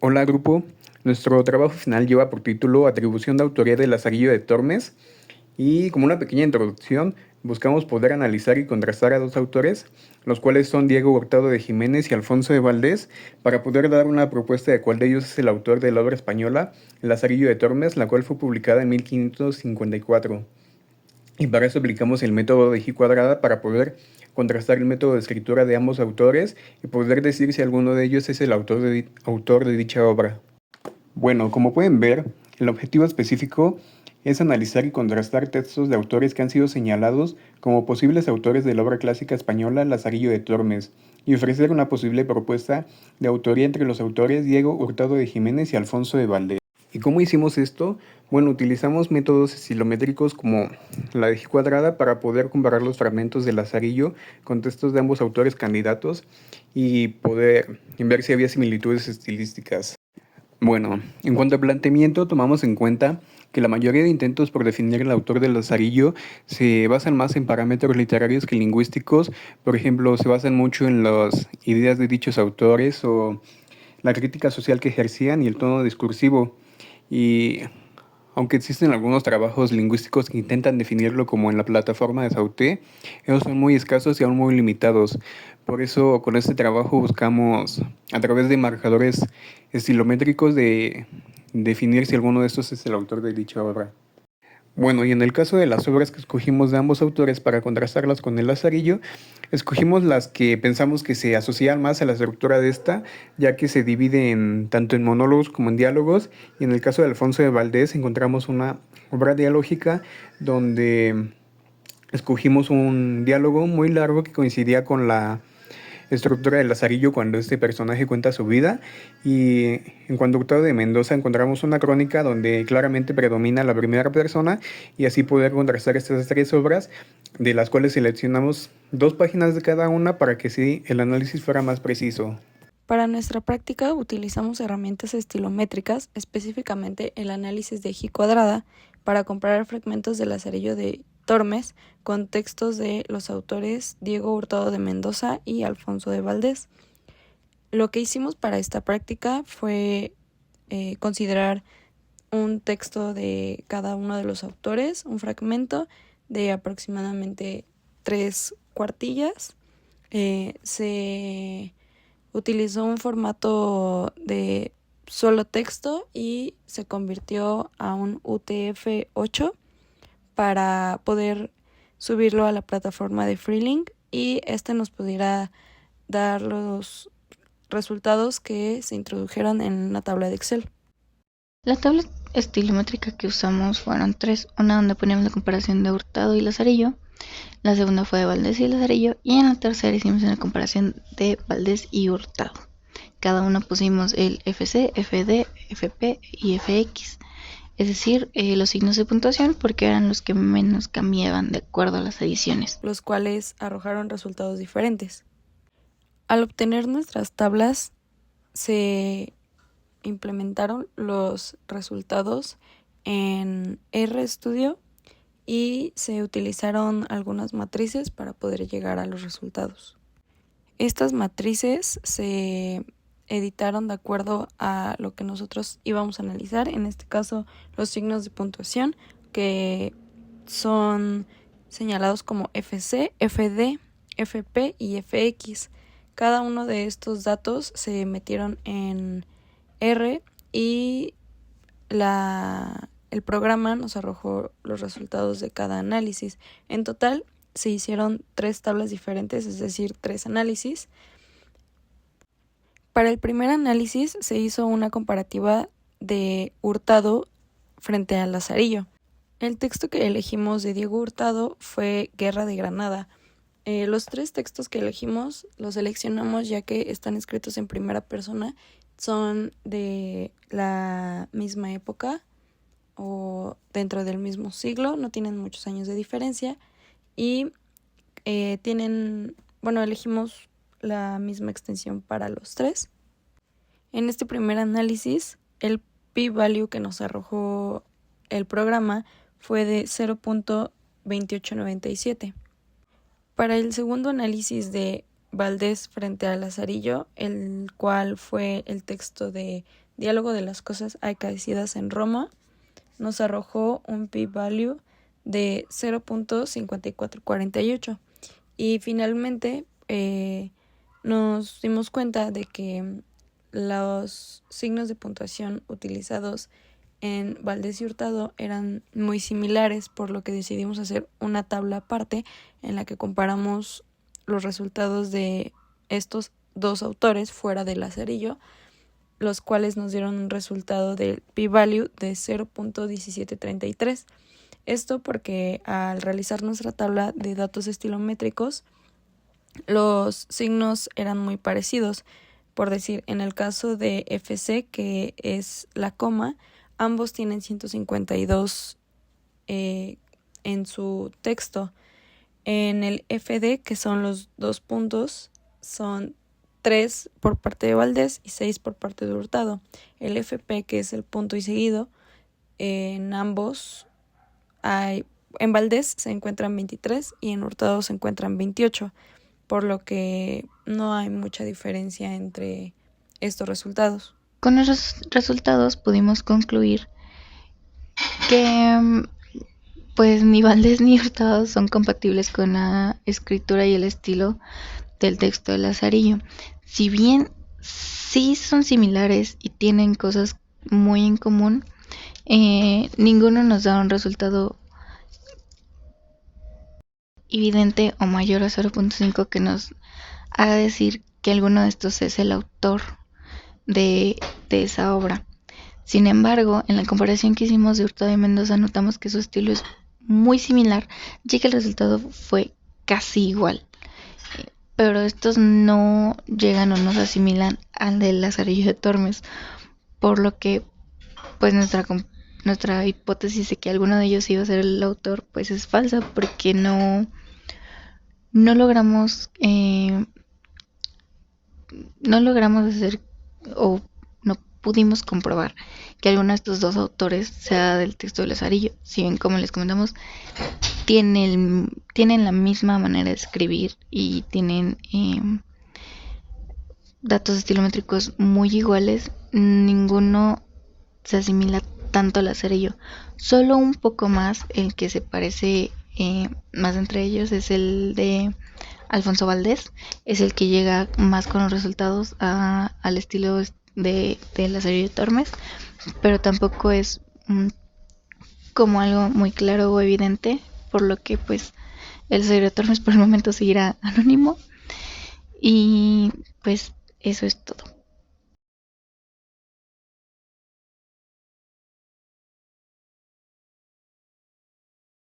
Hola grupo, nuestro trabajo final lleva por título Atribución de autoría de Lazarillo de Tormes y como una pequeña introducción buscamos poder analizar y contrastar a dos autores, los cuales son Diego Hurtado de Jiménez y Alfonso de Valdés, para poder dar una propuesta de cuál de ellos es el autor de la obra española Lazarillo de Tormes, la cual fue publicada en 1554. Y para eso aplicamos el método de J² para poder contrastar el método de escritura de ambos autores y poder decir si alguno de ellos es el autor de dicha obra. Bueno, como pueden ver, el objetivo específico es analizar y contrastar textos de autores que han sido señalados como posibles autores de la obra clásica española Lazarillo de Tormes y ofrecer una posible propuesta de autoría entre los autores Diego Hurtado de Jiménez y Alfonso de Valdés. ¿Y cómo hicimos esto? Bueno, utilizamos métodos estilométricos como la de J² para poder comparar los fragmentos de Lazarillo con textos de ambos autores candidatos y poder ver si había similitudes estilísticas. Bueno, en cuanto al planteamiento, tomamos en cuenta que la mayoría de intentos por definir el autor de Lazarillo se basan más en parámetros literarios que lingüísticos. Por ejemplo, se basan mucho en las ideas de dichos autores o la crítica social que ejercían y el tono discursivo. Y aunque existen algunos trabajos lingüísticos que intentan definirlo como en la plataforma de Sauté, ellos son muy escasos y aún muy limitados. Por eso con este trabajo buscamos, a través de marcadores estilométricos, de definir si alguno de estos es el autor de dicha obra. Bueno, y en el caso de las obras que escogimos de ambos autores para contrastarlas con el Lazarillo, escogimos las que pensamos que se asocian más a la estructura de esta, ya que se divide tanto en monólogos como en diálogos, y en el caso de Alfonso de Valdés encontramos una obra dialógica donde escogimos un diálogo muy largo que coincidía con la estructura de Lazarillo cuando este personaje cuenta su vida, y en cuanto a Hurtado de Mendoza encontramos una crónica donde claramente predomina la primera persona y así poder contrastar estas tres obras, de las cuales seleccionamos 2 páginas de cada una para que sí el análisis fuera más preciso. Para nuestra práctica utilizamos herramientas estilométricas, específicamente el análisis de J², para comparar fragmentos del Lazarillo de Tormes con textos de los autores Diego Hurtado de Mendoza y Alfonso de Valdés. Lo que hicimos para esta práctica fue considerar un texto de cada uno de los autores, un fragmento de aproximadamente 3 cuartillas. Se utilizó un formato de solo texto y se convirtió a un UTF-8 para poder subirlo a la plataforma de Freelink y nos pudiera dar los resultados que se introdujeron en la tabla de Excel. La tabla estilométrica que usamos fueron 3, una donde poníamos la comparación de Hurtado y Lazarillo, la segunda fue de Valdés y Lazarillo, y en la tercera hicimos una comparación de Valdés y Hurtado. Cada uno pusimos el FC, FD, FP y FX, es decir, los signos de puntuación, porque eran los que menos cambiaban de acuerdo a las ediciones, los cuales arrojaron resultados diferentes. Al obtener nuestras tablas, se implementaron los resultados en RStudio y se utilizaron algunas matrices para poder llegar a los resultados. Estas matrices se editaron de acuerdo a lo que nosotros íbamos a analizar, en este caso los signos de puntuación, que son señalados como FC, FD, FP y FX. Cada uno de estos datos se metieron en R y el programa nos arrojó los resultados de cada análisis. En total se hicieron 3 tablas diferentes, es decir, 3 análisis. Para el primer análisis se hizo una comparativa de Hurtado frente a Lazarillo. El texto que elegimos de Diego Hurtado fue Guerra de Granada. Los 3 textos que elegimos los seleccionamos ya que están escritos en primera persona, son de la misma época o dentro del mismo siglo, no tienen muchos años de diferencia y elegimos la misma extensión para los 3. En este primer análisis, el p-value que nos arrojó el programa fue de 0.2897. Para el segundo análisis de Valdés frente a Lazarillo, el cual fue el texto de Diálogo de las cosas acaecidas en Roma, nos arrojó un p-value de 0.5448. Y finalmente nos dimos cuenta de que los signos de puntuación utilizados en Valdés y Hurtado eran muy similares, por lo que decidimos hacer una tabla aparte en la que comparamos los resultados de estos dos autores fuera de Lazarillo, los cuales nos dieron un resultado del p-value de 0.1733. Esto porque al realizar nuestra tabla de datos estilométricos, los signos eran muy parecidos. Por decir, en el caso de FC, que es la coma, ambos tienen 152 en su texto. En el FD, que son los 2 puntos, son 3 por parte de Valdés y 6 por parte de Hurtado. El FP, que es el punto y seguido, en ambos en Valdés se encuentran 23 y en Hurtado se encuentran 28, por lo que no hay mucha diferencia entre estos resultados. Con esos resultados pudimos concluir que pues ni Valdés ni Hurtado son compatibles con la escritura y el estilo del texto de Lazarillo. Si bien sí son similares y tienen cosas muy en común, ninguno nos da un resultado evidente o mayor a 0.5 que nos haga decir que alguno de estos es el autor de esa obra. Sin embargo, en la comparación que hicimos de Hurtado y Mendoza, notamos que su estilo es muy similar, ya que el resultado fue casi igual. Pero estos no llegan o no se asimilan al de Lazarillo de Tormes, por lo que pues nuestra hipótesis de que alguno de ellos iba a ser el autor pues es falsa, porque no logramos hacer o no pudimos comprobar que alguno de estos dos autores sea del texto de Lazarillo. Si bien, como les comentamos, tienen la misma manera de escribir y tienen datos estilométricos muy iguales, ninguno se asimila tanto a Lazarillo. Solo un poco más, el que se parece más entre ellos es el de Alfonso Valdés, es el que llega más con los resultados al estilo de Lazarillo de Tormes, pero tampoco es como algo muy claro o evidente, por lo que pues el Lazarillo de Tormes por el momento seguirá anónimo. Y pues eso es todo.